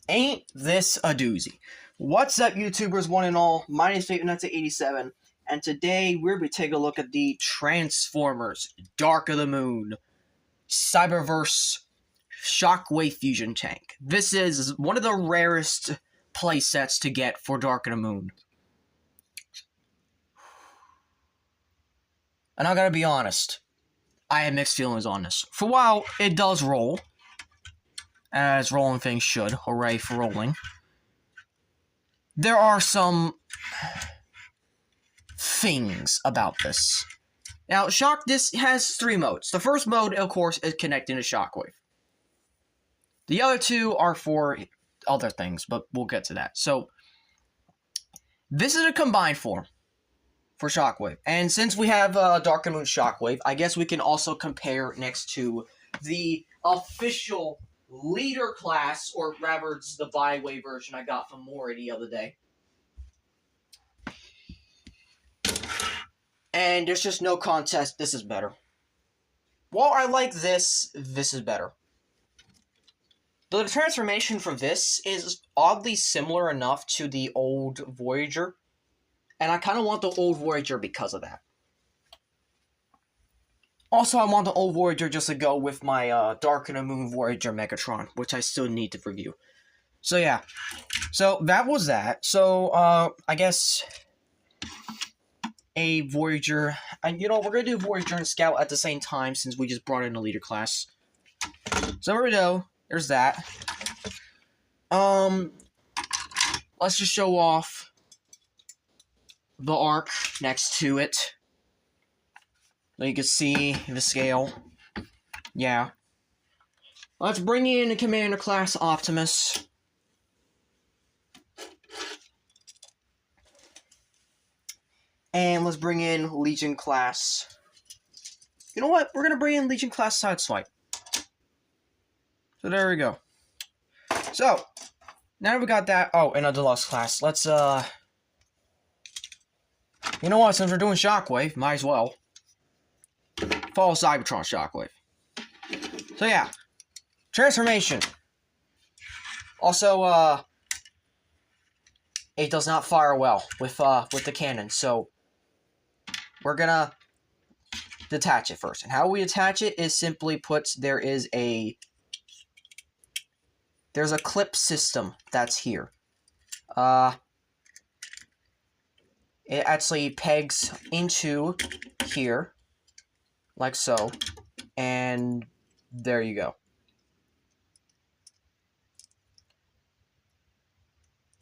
Ain't this a doozy? What's up, YouTubers, one and all? My name is Nuts87, and today we're going to take a look at the Transformers Dark of the Moon Cyberverse Shockwave Fusion Tank. This is one of the rarest playsets to get for Dark of the Moon. And I gotta be honest, I have mixed feelings on this. For a while, it does roll, as rolling things should. Hooray for rolling. There are some things about this. Now, this has 3 modes. The first mode, of course, is connecting to Shockwave. The other 2 are for other things, but we'll get to that. So, this is a combined form for Shockwave. And since we have Dark of the Moon Shockwave, I guess we can also compare next to the official leader class, or rather it's the Byway version I got from Maury the other day. And there's just no contest, this is better. While I like this, this is better. The transformation for this is oddly similar enough to the old Voyager, and I kind of want the old Voyager because of that. Also, I want the old Voyager just to go with my Dark of the Moon Voyager Megatron, which I still need to review. So yeah, so that was that. So I guess a Voyager, and you know, we're gonna do Voyager and Scout at the same time since we just brought in the leader class. So there we go. There's that. Let's just show off the arc next to it. So you can see the scale. Yeah. Let's bring in the Commander Class Optimus. And let's bring in Legion Class. You know what? We're going to bring in Legion Class Sideswipe. So there we go. So, now that we got that. Oh, and a Deluxe Class. Let's, you know what? Since we're doing Shockwave, might as well follow Cybertron Shockwave. So yeah, transformation. Also, it does not fire well with the cannon, so we're gonna detach it first. And how we attach it is simply put, there's a clip system that's here. It actually pegs into here, like so, and there you go.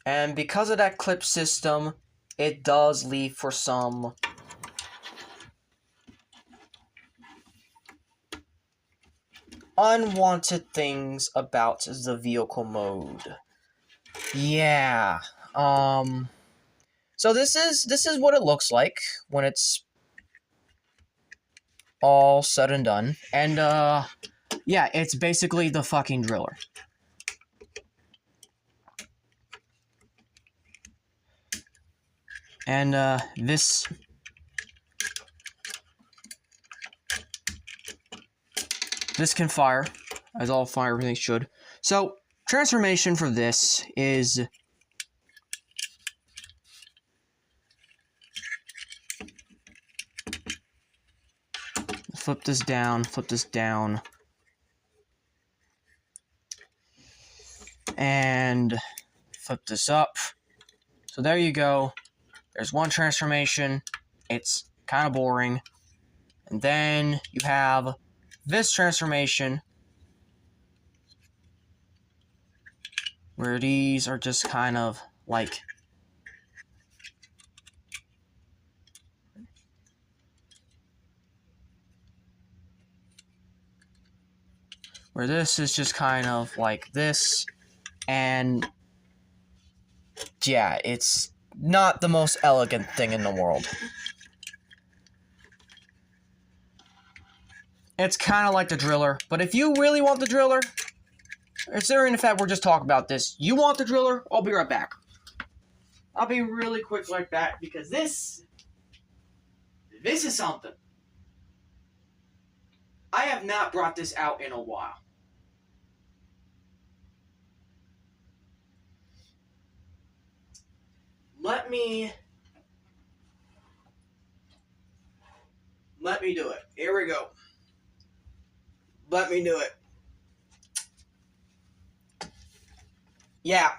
And because of that clip system, it does leave for some unwanted things about the vehicle mode. Yeah. So this is what it looks like when it's all said and done. And yeah, it's basically the fucking driller. And this can fire, as all fire everything should. So transformation for this is flip this down, and flip this up. So there you go. There's one transformation. It's kind of boring. And then you have this transformation, where these are just kind of like where this is just kind of like this, and yeah, it's not the most elegant thing in the world. It's kind of like the driller, but if you really want the driller, considering the fact we're just talking about this, you want the driller, I'll be right back. I'll be really quick like that, because this is something. I have not brought this out in a while. Let me do it. Here we go. Let me do it. Yeah.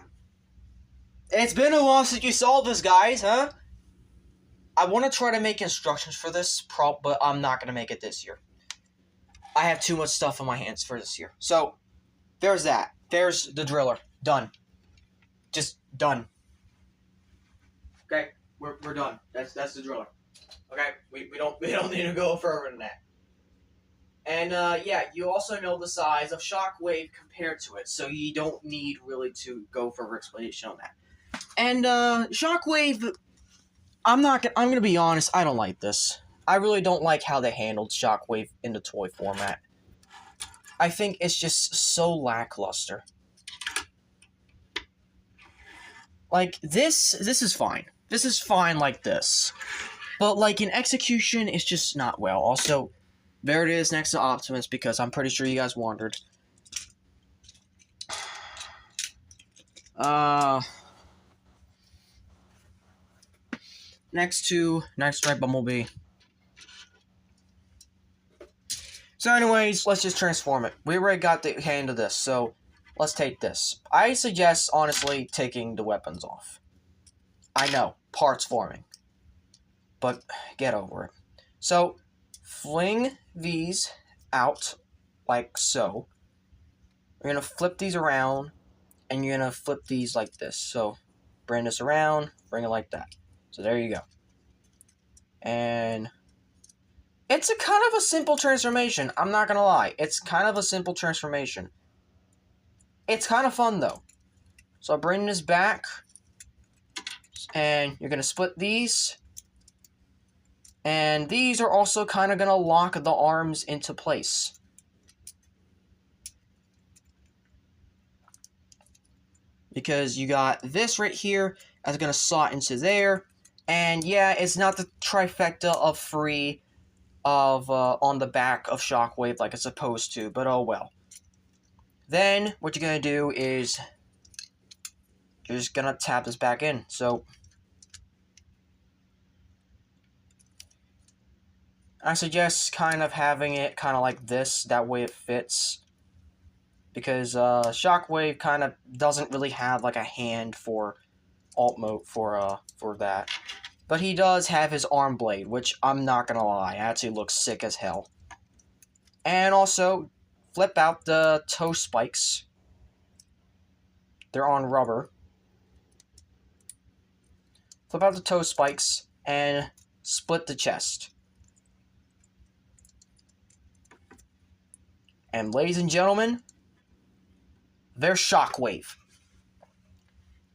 It's been a while since you saw this, guys, huh? I want to try to make instructions for this prop, but I'm not going to make it this year. I have too much stuff on my hands for this year. So, there's that. There's the driller. Done. Just done. Okay? We're done. That's the driller. Okay? We don't need to go further than that. And, yeah, you also know the size of Shockwave compared to it, so you don't need really to go further explanation on that. And, Shockwave, I'm gonna be honest, I don't like this. I really don't like how they handled Shockwave in the toy format. I think it's just so lackluster. Like, this is fine. This is fine like this. But, like, in execution, it's just not well. Also, there it is next to Optimus, because I'm pretty sure you guys wondered. Next to Night Strike Bumblebee. So anyways, let's just transform it. We already got the hand of this, so let's take this. I suggest, honestly, taking the weapons off. I know, parts forming. But get over it. So, fling these out like so. You're going to flip these around, and you're going to flip these like this. So, bring this around, bring it like that. So there you go. And it's a kind of a simple transformation. I'm not going to lie. It's kind of a simple transformation. It's kind of fun, though. So I'll bring this back. And you're going to split these. And these are also kind of going to lock the arms into place. Because you got this right here that's going to slot into there. And yeah, it's not the trifecta of free of on the back of Shockwave like it's supposed to, but oh well. Then what you're going to do is you're just going to tap this back in. So I suggest kind of having it kind of like this, that way it fits. Because Shockwave kind of doesn't really have like a hand for alt mode for that. But he does have his arm blade, which I'm not gonna lie, actually looks sick as hell. And also, flip out the toe spikes. They're on rubber. Flip out the toe spikes and split the chest. And ladies and gentlemen, there's Shockwave.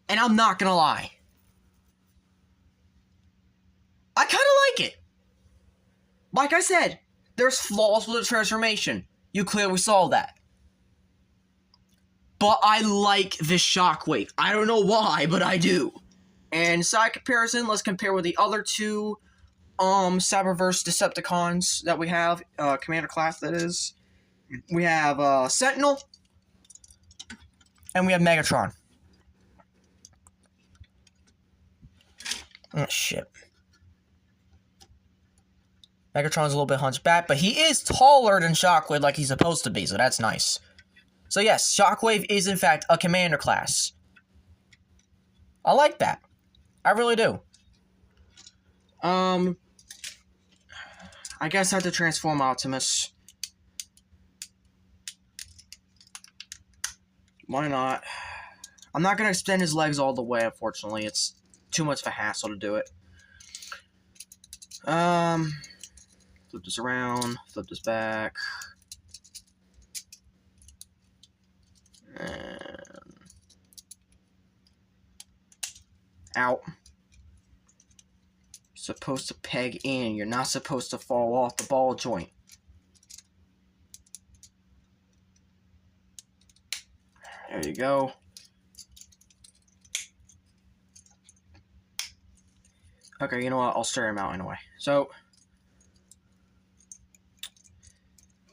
And I'm not gonna lie, I kind of like it. Like I said, there's flaws with the transformation. You clearly saw that. But I like this Shockwave. I don't know why, but I do. And side comparison, let's compare with the other two Cyberverse Decepticons that we have, Commander class that is. We have Sentinel, and we have Megatron. Oh, shit. Megatron's a little bit hunchback, but he is taller than Shockwave like he's supposed to be, so that's nice. So yes, Shockwave is in fact a Commander class. I like that. I really do. I guess I have to transform Optimus. Why not? I'm not going to extend his legs all the way, unfortunately. It's too much of a hassle to do it. Flip this around, flip this back. And out. You're supposed to peg in. You're not supposed to fall off the ball joint. There you go. Okay, you know what? I'll stare him out anyway. So,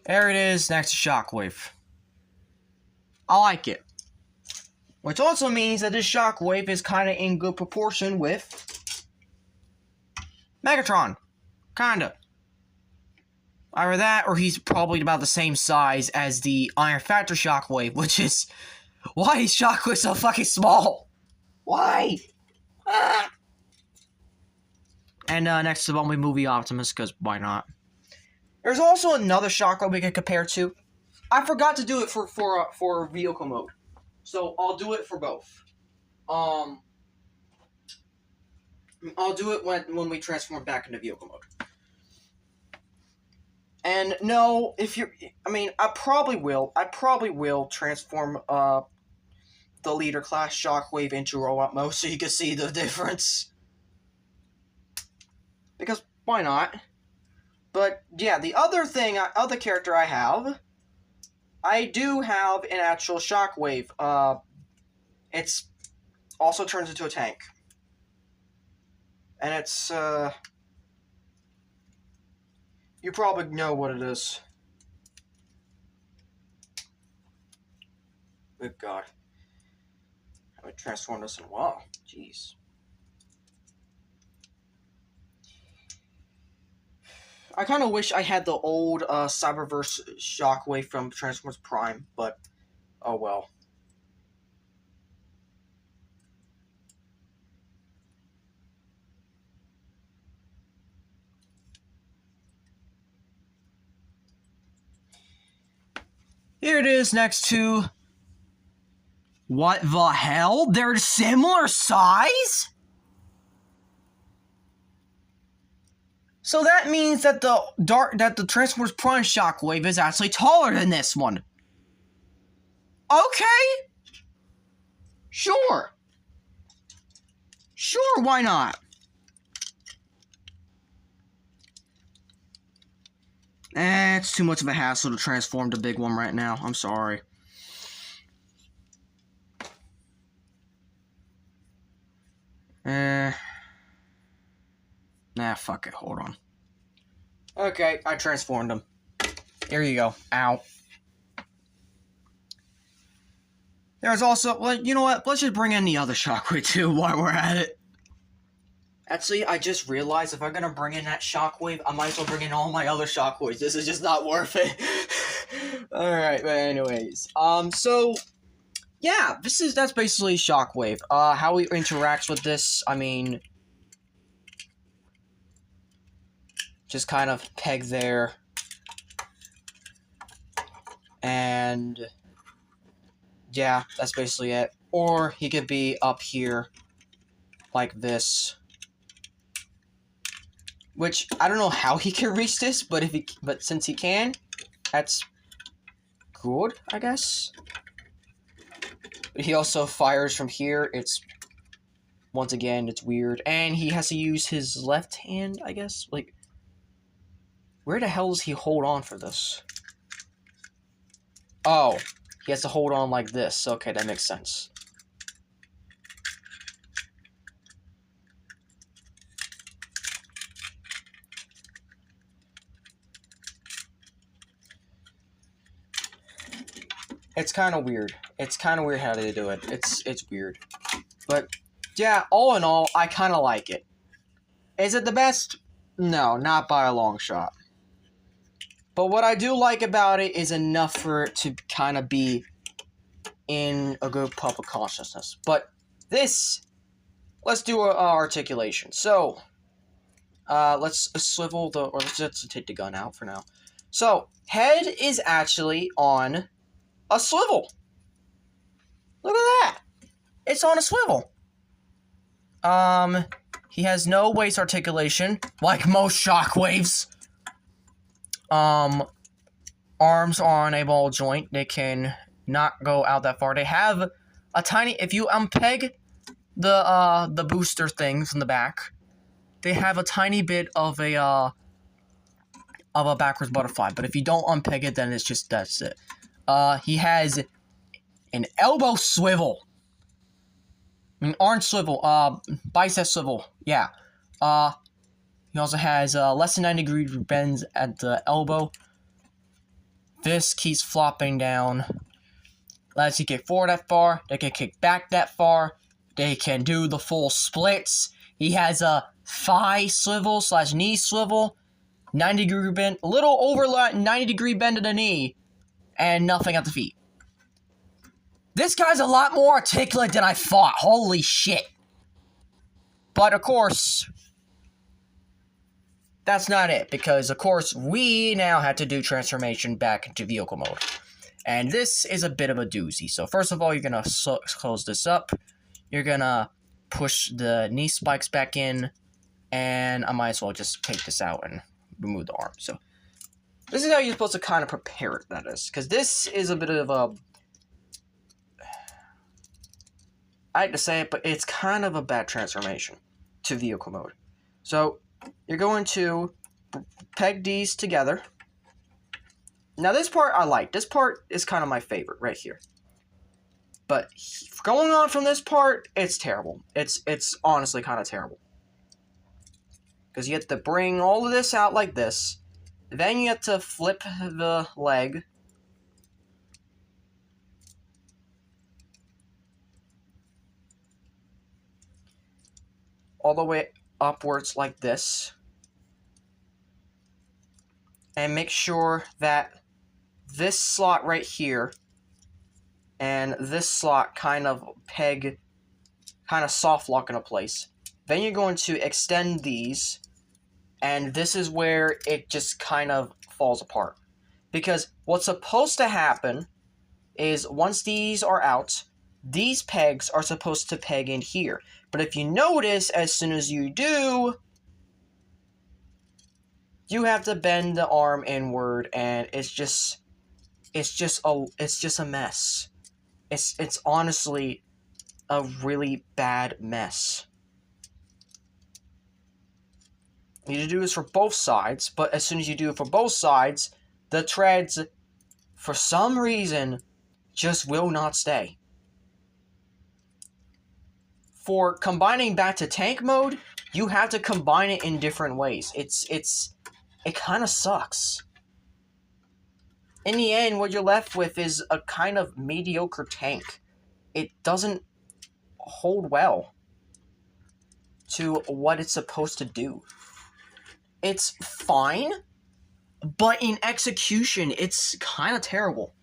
there it is next to Shockwave. I like it. Which also means that this Shockwave is kind of in good proportion with Megatron. Kinda. Either that, or he's probably about the same size as the Iron Factor Shockwave, which is... Why is Shockwave so fucking small? Why? Ah! And next up, we movie Optimus, because why not? There's also another Shockwave we can compare to. I forgot to do it for vehicle mode, so I'll do it for both. I'll do it when we transform back into vehicle mode. And no, I probably will transform the leader class Shockwave into robot mode so you can see the difference. Because why not? But yeah, the other character I do have an actual Shockwave. It's also turns into a tank. And it's, you probably know what it is. Good God. I haven't transformed this in a while. Jeez. I kind of wish I had the old Cyberverse Shockwave from Transformers Prime, but oh well. Here it is next to... What the hell? They're similar size? So that means that the Transformers Prime Shockwave is actually taller than this one. Okay. Sure. Sure, why not? It's too much of a hassle to transform the big one right now. I'm sorry. Nah, fuck it. Hold on. Okay, I transformed him. Here you go. Ow. There's also... Well, you know what? Let's just bring in the other Shockwave, too, while we're at it. Actually, I just realized if I'm gonna bring in that Shockwave, I might as well bring in all my other Shockwaves. This is just not worth it. Alright, but anyways. So... Yeah, that's basically Shockwave. How he interacts with this, I mean... Just kind of peg there. And... Yeah, that's basically it. Or he could be up here. Like this. Which, I don't know how he can reach this, but since he can, that's good, I guess. But he also fires from here. Once again, it's weird. And he has to use his left hand, I guess. Like, where the hell does he hold on for this? Oh, he has to hold on like this. Okay, that makes sense. It's kind of weird. It's kind of weird how they do it. It's weird. But, yeah, all in all, I kind of like it. Is it the best? No, not by a long shot. But what I do like about it is enough for it to kind of be in a good public consciousness. But this, let's do a articulation. So, let's swivel or let's take the gun out for now. So, head is actually on a swivel. Look at that. It's on a swivel. He has no waist articulation, like most Shockwaves. Arms are on a ball joint. They can not go out that far. They have a tiny... If you unpeg the booster things in the back, they have a tiny bit of a backwards butterfly. But if you don't unpeg it, then that's it. He has an elbow swivel. An arm swivel. Bicep swivel. Yeah. He also has less than 90-degree bends at the elbow. This keeps flopping down. Lets you kick forward that far. They can kick back that far. They can do the full splits. He has a thigh swivel / knee swivel. 90-degree bend. A little over 90-degree bend to the knee. And nothing at the feet. This guy's a lot more articulate than I thought. Holy shit. But of course, that's not it. Because of course, we now have to do transformation back into vehicle mode. And this is a bit of a doozy. So first of all, you're going to close this up. You're going to push the knee spikes back in. And I might as well just take this out and remove the arm. So this is how you're supposed to kind of prepare it, that is. Because this is a bit of a... I hate to say it, but it's kind of a bad transformation to vehicle mode. So you're going to peg these together. Now this part I like. This part is kind of my favorite right here. But going on from this part, it's terrible. It's honestly kind of terrible. Because you have to bring all of this out like this. Then you have to flip the leg. All the way upwards like this. And make sure that this slot right here and this slot kind of peg, kind of soft lock into place. Then you're going to extend these, and this is where it just kind of falls apart. Because what's supposed to happen is once these are out, these pegs are supposed to peg in here. But if you notice, as soon as you do, you have to bend the arm inward, and it's just a mess. It's honestly a really bad mess. You need to do this for both sides, but as soon as you do it for both sides, the treads, for some reason, just will not stay. For combining back to tank mode, you have to combine it in different ways. It kind of sucks. In the end, what you're left with is a kind of mediocre tank. It doesn't hold well to what it's supposed to do. It's fine, but in execution, it's kind of terrible.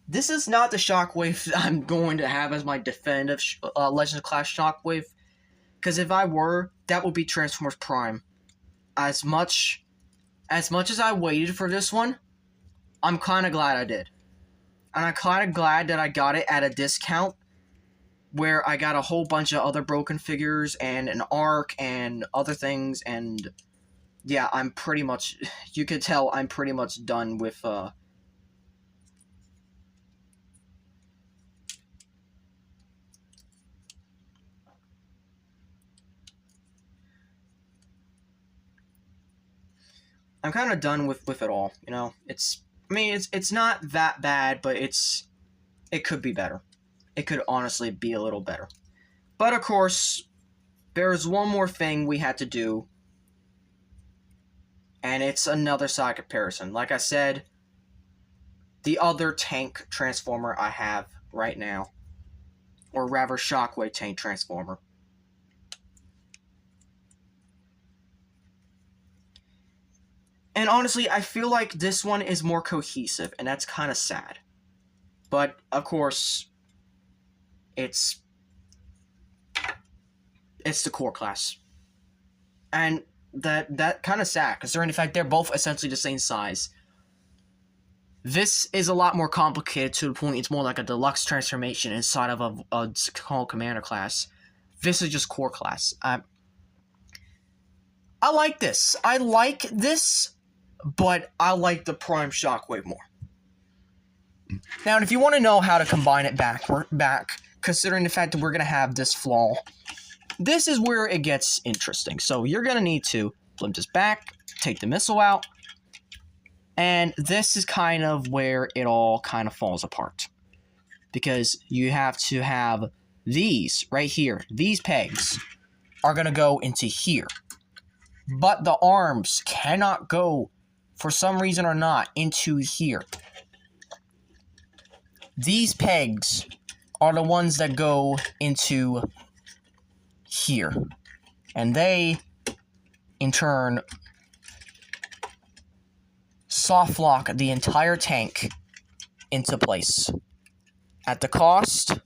This is not the Shockwave I'm going to have as my definitive Legends class Shockwave. Because if I were, that would be Transformers Prime. As much as I waited for this one, I'm kind of glad I did. And I'm kind of glad that I got it at a discount, where I got a whole bunch of other broken figures and an arc and other things, and yeah, I'm pretty much, you could tell I'm pretty much done with, I'm kind of done with it all, you know? It's not that bad, but it could be better. It could honestly be a little better. But of course, there's one more thing we had to do, and it's another side comparison. Like I said, the other tank transformer I have right now, or rather Shockwave tank transformer, and honestly, I feel like this one is more cohesive, and that's kind of sad. But, of course, it's the core class. And that kind of sad, considering the fact they're both essentially the same size. This is a lot more complicated to the point it's more like a deluxe transformation inside of a small commander class. This is just core class. I like this. I like this, but I like the Prime Shockwave more. Now, if you want to know how to combine it back, considering the fact that we're going to have this flaw, this is where it gets interesting. So you're going to need to flip this back, take the missile out, and this is kind of where it all kind of falls apart. Because you have to have these right here, these pegs are going to go into here. But the arms cannot go, for some reason or not, into here. these pegs are the ones that go into here. And they, in turn, soft lock the entire tank into place. At the cost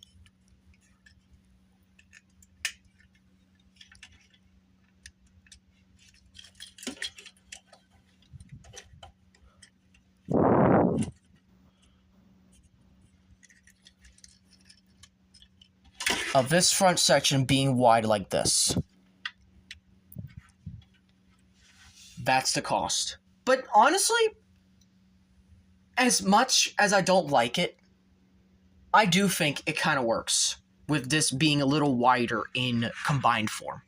of this front section being wide like this. That's the cost. But honestly, as much as I don't like it, I do think it kind of works with this being a little wider in combined form.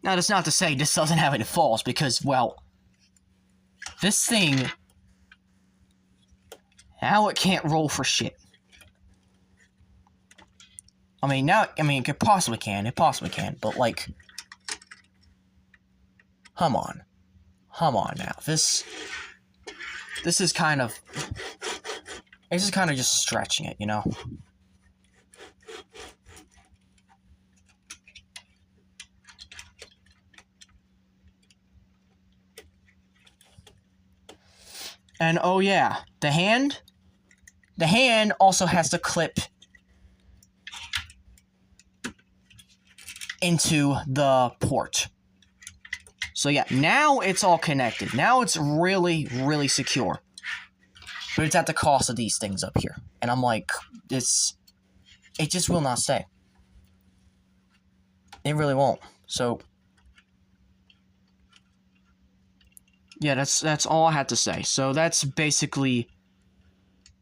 Now, that's not to say this doesn't have any flaws, because, well, this thing, now it can't roll for shit. I mean, it possibly can, but, like, come on now, this is kind of, just stretching it, you know? And oh yeah, the hand also has to clip into the port. So yeah, now it's all connected. Now it's really, really secure. But it's at the cost of these things up here. And I'm like, it just will not stay. It really won't. So yeah, that's all I had to say. So that's basically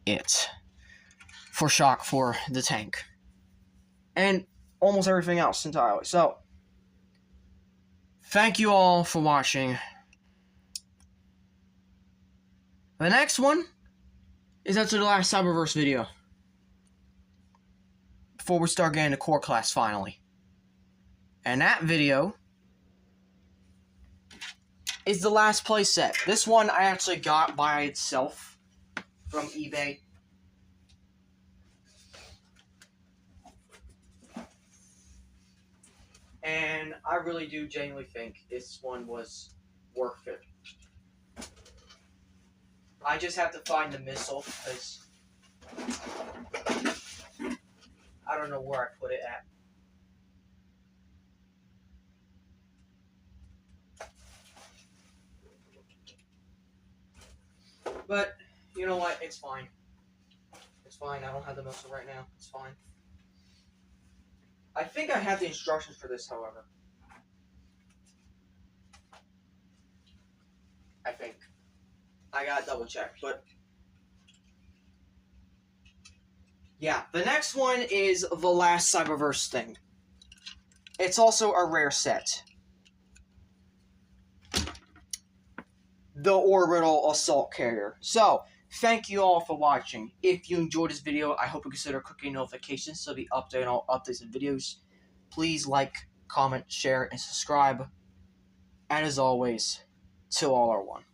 it for the tank. And almost everything else entirely. So thank you all for watching. The next one is after the last Cyberverse video. Before we start getting to core class finally. And that video is the last playset. This one I actually got by itself from eBay. And I really do genuinely think this one was worth it. I just have to find the missile, because I don't know where I put it at. But, you know what? It's fine. It's fine. I don't have the missile right now. It's fine. I think I have the instructions for this, however. I think. I gotta double check, but yeah, the next one is the last Cyberverse thing. It's also a rare set. The Orbital Assault Carrier. So, thank you all for watching. If you enjoyed this video, I hope you consider clicking notifications so be updated on all updates and videos. Please like, comment, share, and subscribe. And as always, Til All Are One.